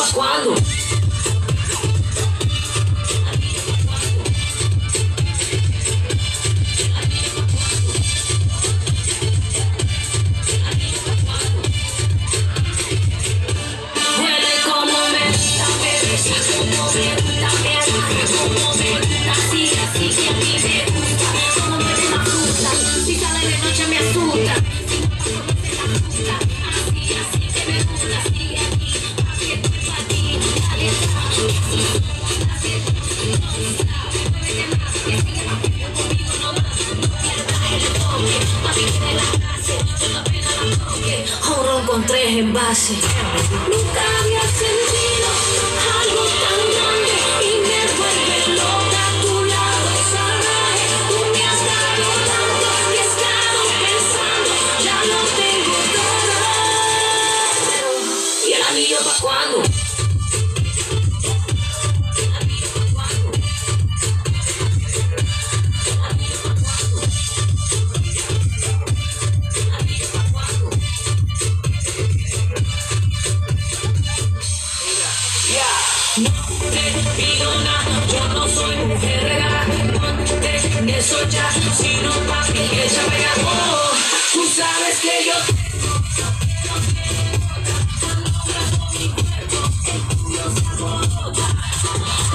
pa' cuándo? Oro con 3 envases. Nunca había sentido algo tan grande y me vuelve loca a tu lado salvaje. Tú me has dado tanto y he estado pensando, ya lo tengo todo. ¿Y el anillo pa' cuándo? No te pido nada, yo no soy mujer regalada. Ponte en eso ya, si no papi, ella me ganó. Tú sabes que yo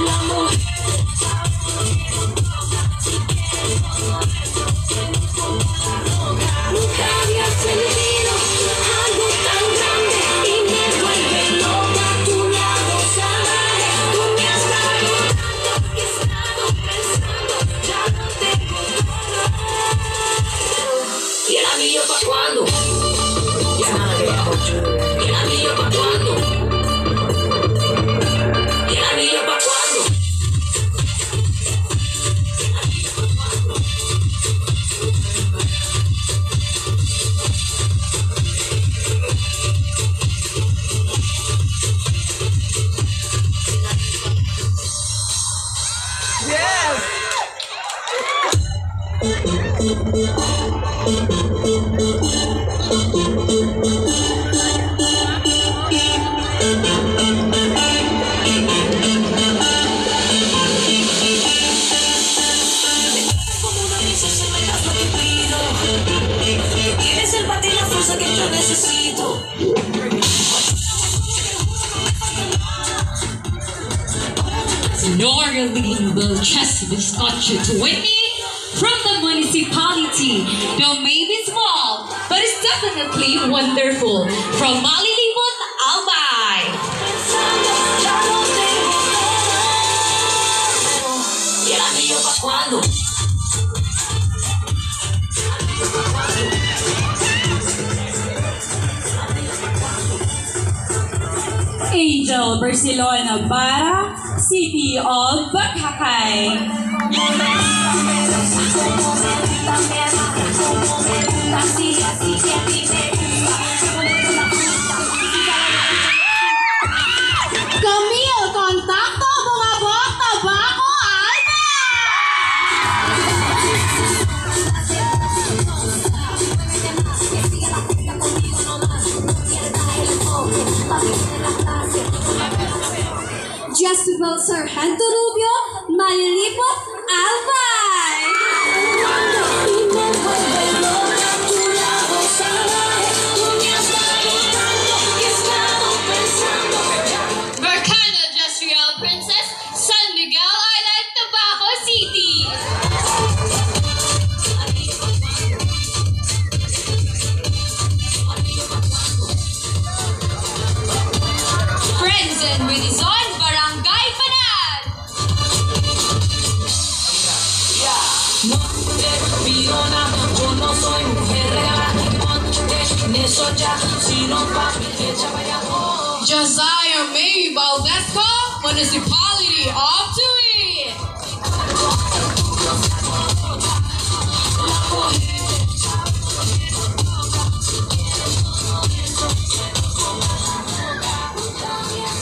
la mujer. Nunca había sentido algo tan grande y me vuelve loca a tu lado salvaje. Tú me has dado tanto que he estado pensando, ya no tengo todo. ¿Y el anillo pa' cuándo? ¿Y el anillo pa' cuándo? ¿Y el anillo pa' cuándo? Tienes el bate y la fuerza que yo necesito. Normally will just bizcocho to Whitney from the municipality. Though maybe small, but it's definitely wonderful. From Malilibot, Albay. ¿Y el anillo pa' cuándo? Angel Barcelona para City of Bacacay. Camille, contacto mga bota bako Alba. Jezebel Sargento Rubio, Malilibot, Albay. Mercano Industrial Princess, San Miguel Island, Tabaco City. Friends and Rizon, Barangay Panal. No te pido nada, yo no soy mujer regalada. Ponte en eso ya, si no papi, echa vaya. Josiah May Valdesco, Municipality of Tui.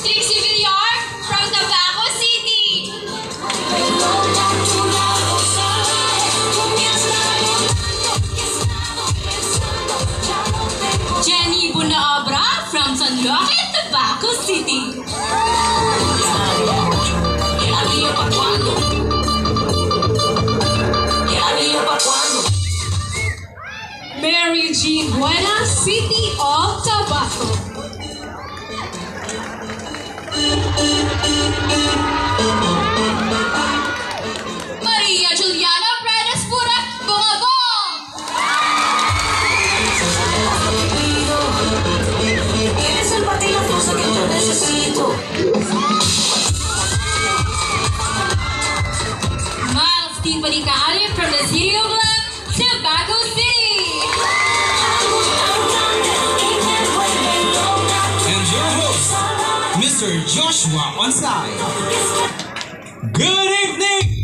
Trixie Villar from Tabaco City. Jenny Bunaabra from San Roque, Tabaco City. Regine Buena, City of Tabaco. Maria Juliana Paredes Pura, Bungabong. Eres el batilotoso que yo necesito. Miles Tiffany Kaali from the City of Love, Tabaco City. And your host, Mr. Joshua Onsai. Good evening!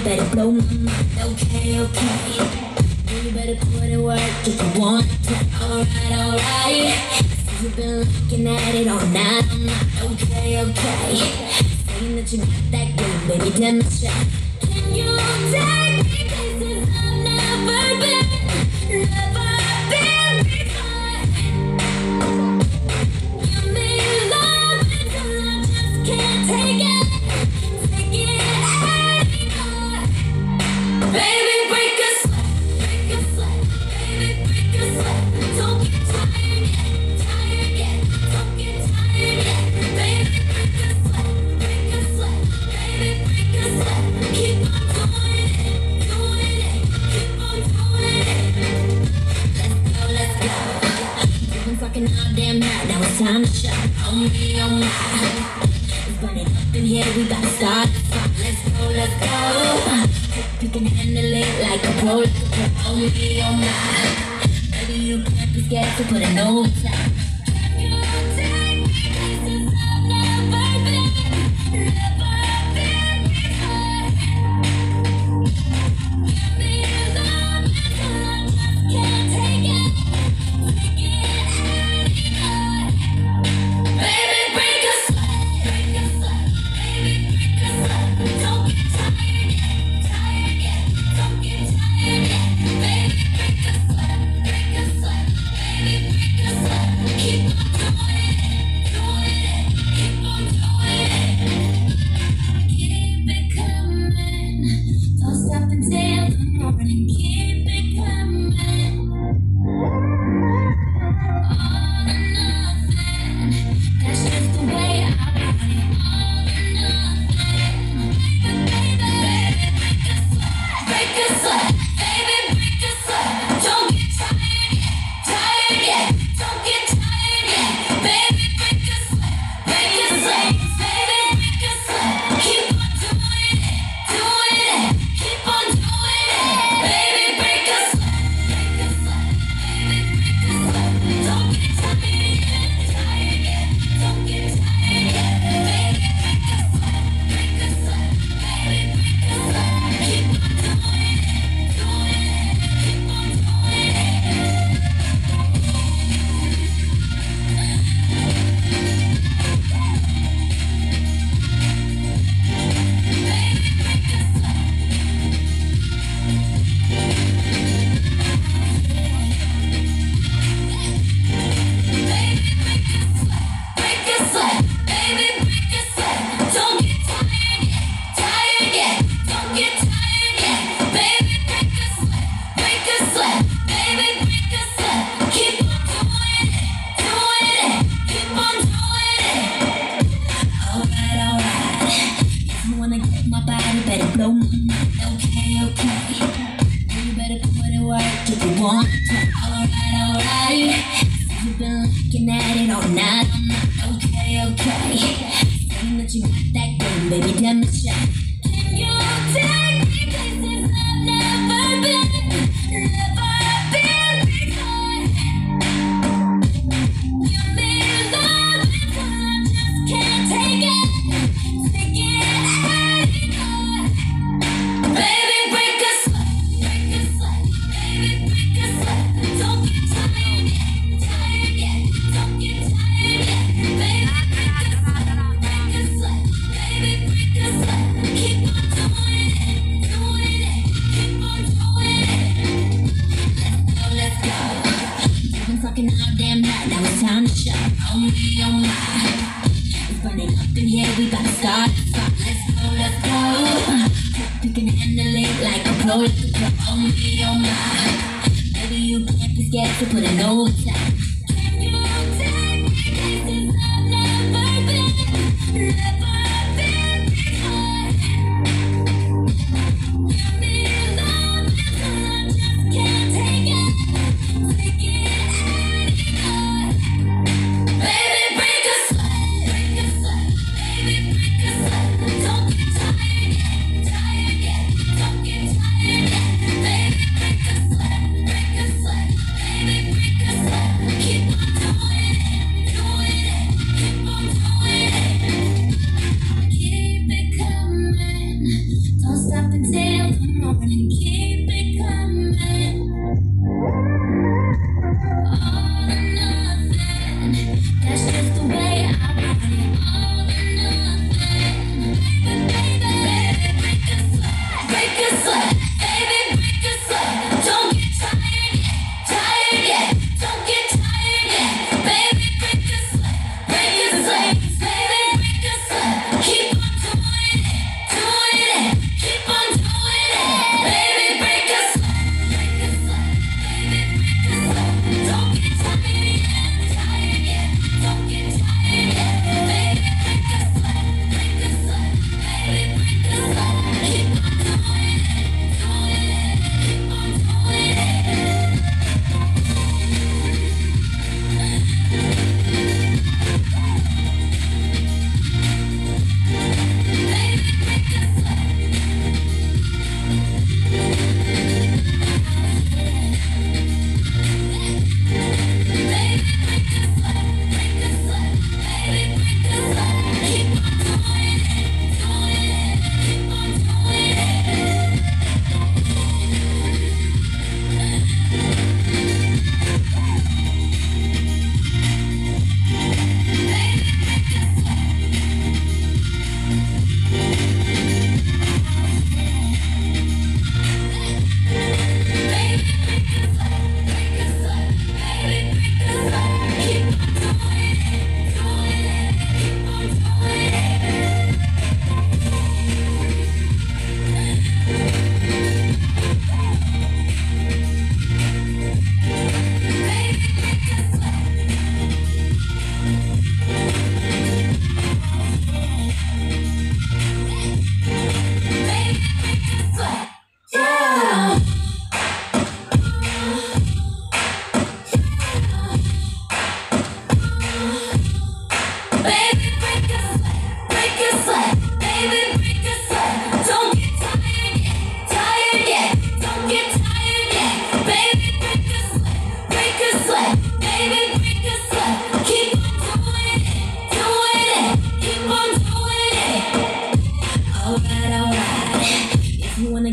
better blow my mind. Okay, okay. You better put in work if you want to. Alright. See you've been looking at it all night. Okay, okay. Saying that you got that game, baby, demonstrate. Can you take me places I've never been before? Give me love until I just can't take it anymore. Baby, break a sweat, baby, break a sweat. Don't get tired yet, don't get tired yet. Baby, break a sweat, baby, break a sweat. Keep on doing it, keep on doing it. Let's go. We've been fucking all damn night, now it's time to show. Oh me, oh my. It's burning up in here, we gotta start the fun. Let's go. Hope you can handle it like a pro, oh me, oh my. Baby, you can't be scared to put an overtime. Can you take me places I've never been before? Give me love until I just can't take it anymore. Baby, break a sweat, baby, break a sweat. Don't get tired yet, don't get tired yet. Baby, break a sweat, baby, break a sweat. morning, keep it coming. All or nothing, that's just the way I want it. All or nothing, baby, break a sweat, baby, break a sweat. Don't get tired yet, don't get tired yet, baby, break a sweat, baby, break a sweat. Keep on doing it, keep on doing it, baby, break a sweat, baby, break a sweat. Don't get tired yet, don't get tired yet, baby, break a sweat, baby, break a sweat. Keep on doing it, keep on doing it. Break a sweat, baby, break a sweat. Don't get tired yet, don't get tired yet, baby, break a sweat, baby, break a sweat. Keep on doing it, keep on doing it. Alright. If you wanna get my body, better blow my mind. Okay. You better put it work if you want to. Alright. You've been looking at it all night. Okay. Saying that you got that game, baby, demonstrate. Can you take me places I've never been before? Give me love until I just can't take it anymore. Baby, break a sweat, baby, break a sweat. Don't get tired yet, don't get tired yet, baby, break a sweat, baby, break a sweat. Keep on doing it, keep on doing it. Let's go. You've been fucking all damn night, now it's time to show. Oh my, it's burning up in here, we about to start the fire. Let's go. Hope you can handle it like a pro. Oh my, baby, you can't be scared to put in overtime. Can you take me places I've never been before? Give me love until I just can't take it anymore. Baby, break a sweat, baby, break a sweat. Don't get tired yet, don't get tired yet, baby, break a sweat, baby, break a sweat. Keep on doing it, keep on doing it. Keep it coming, don't stop until the morning. Keep it coming. All or nothing, that's just the way I want it. All or nothing, baby, break a sweat, baby, break a sweat. Don't get tired yet, don't get tired yet, baby, break a sweat, baby, break a sweat. Keep on doing it, keep on doing it, baby, break a sweat, baby, break a sweat. Don't get tired yet, don't get tired yet, baby, break a sweat, baby, break a sweat. Keep on doing it,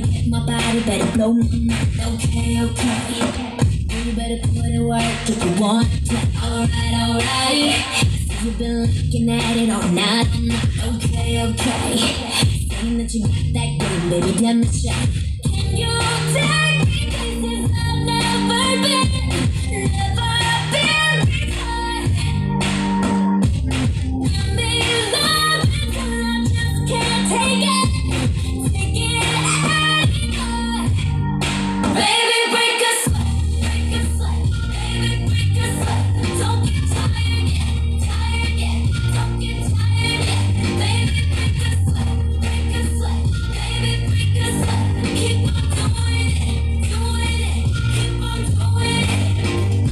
get my body, better blow my mind. Okay, okay. You better put in work if you want to. Alright, alright. You've been looking at it all night. Okay, okay. Saying that you got that good, baby, demonstrate. Can you take me places I've never been before? Give me love until I just can't take it anymore. Baby, break a sweat, baby, break a sweat. Don't get tired yet, don't get tired yet. Baby, break a sweat, baby, break a sweat. Keep on doing it, keep on doing it.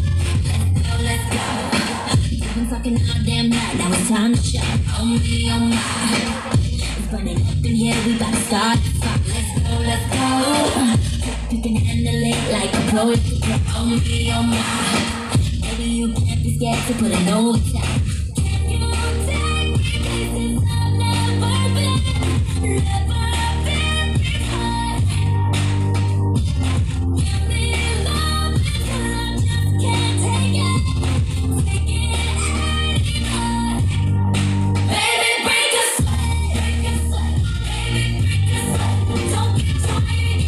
Let's go. You've been fucking all damn night, now it's time to show. Oh me, oh my. It's burning up in here, we about to start the fight. Let's go. You can handle it like a pro. Oh me, oh my. Baby, you can't be scared to put an overtime. Can you take me places I've never been before? Give me love until I just can't take it anymore. Baby, break a sweat, baby, break a sweat. Don't get tired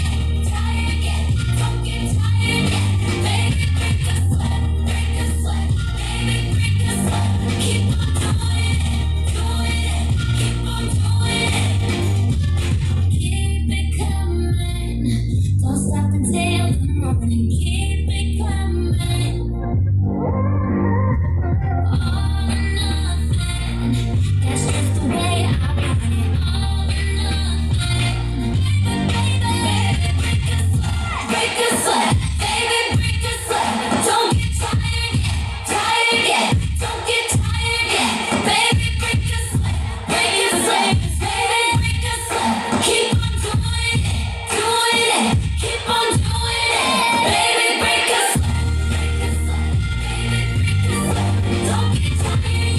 yet, don't get tired yet. Baby, break a sweat, baby, break a sweat. Keep on doing it, keep on doing it. Keep it coming, don't stop until the morning. Keep it coming, all or nothing. That's just the way I want it, all or nothing. Baby, break a sweat, baby, break a sweat. Don't get tired yet, don't get tired yet. Baby, break a sweat, baby, break a sweat. Keep on doing it, keep on doing it. Baby, break a sweat, baby, break a sweat. Don't get tired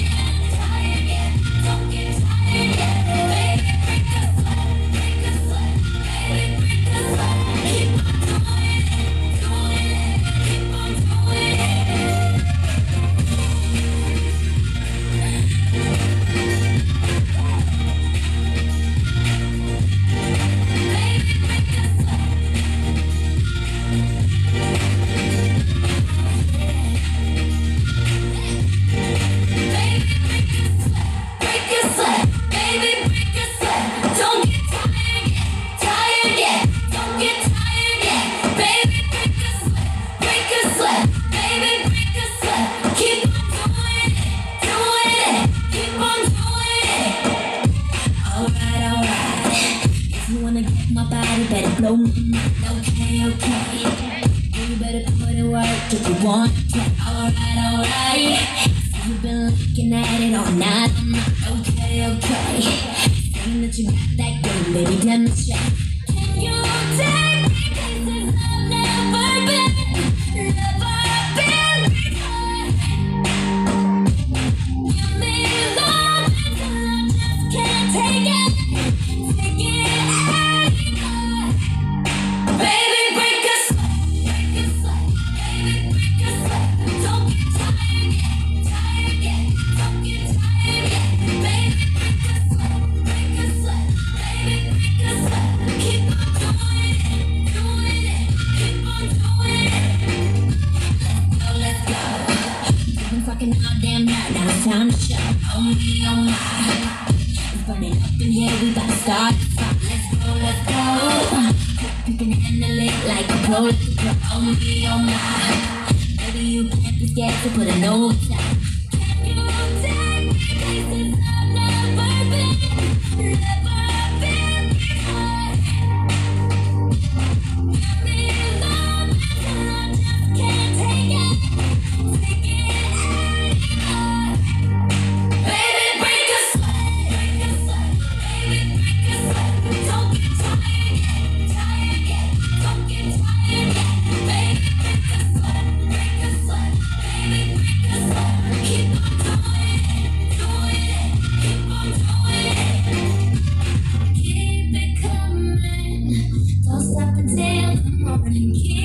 yet, don't get tired yet. Baby, break a sweat, baby, break a sweat. Keep on doing it, keep on doing it. Break a sweat, baby, break a sweat. Don't get tired yet, don't get tired yet. Baby, break a sweat, baby, break a sweat. Keep on doing it, keep on doing it. Alright, alright. If you wanna get my body, better blow my mind. Okay, okay. You better put in work if you want to. Alright, alright. You've been looking at it all night. Okay, okay. Saying that you got that good, baby, demonstrate. Can you take me places I've never been before? Give me love until I just can't take it anymore. Baby, break a sweat, baby, break a sweat. Don't get tired yet, don't get tired yet. Baby, break a sweat, baby, break a sweat. Keep on doing it, keep on doing it. Let's go. You've been fucking all damn night, now it's time to show. Oh me, oh my. It's burning up in here, we about to start the fight. Let's go. You can handle it like a pro. Oh me, oh my. Baby, you can't be scared to put an overtime. Can you take me places I've never been before? Give me love until I just can't take it anymore. Baby, break a sweat, baby, break a sweat. Don't get tired yet, don't get tired yet. Baby, break a sweat, baby, break a sweat. morning kiss.